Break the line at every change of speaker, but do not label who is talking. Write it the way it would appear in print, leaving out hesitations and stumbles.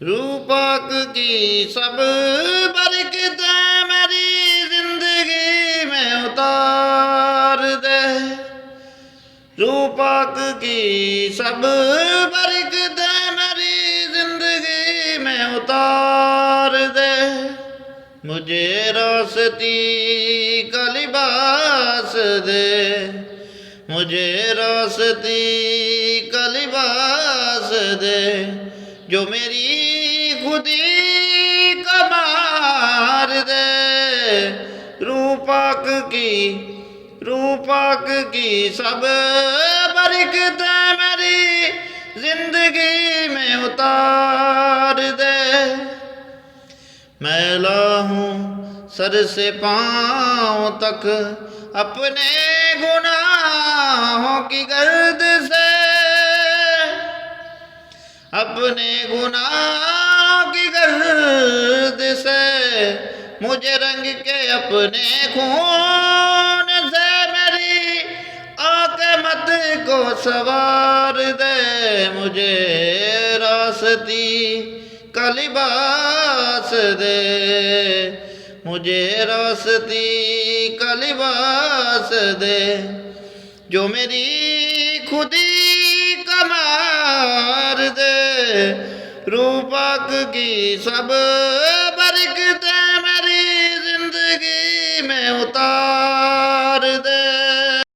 रूपक की सब बरकत मेरी जिंदगी में उतार दे। रूपक की सब बरकत मेरी जिंदगी में उतार दे। मुझे रोशनी का लिबास दे, मुझे रोशनी का लिबास दे, जो मेरी खुदी का मार दे। रूपक की सब बरकत मेरी जिंदगी में उतार दे। मैला हूँ सर से पाँव तक अपने गुनाहों की गर्द से, अपने गुनाहों की गर्द से मुझे रंग के अपने खून से। मेरी आके मत को सवार दे, मुझे रास्ती का लिबास दे, मुझे रास्ती का लिबास दे, जो मेरी खुदी का मार दे। रूपक की सब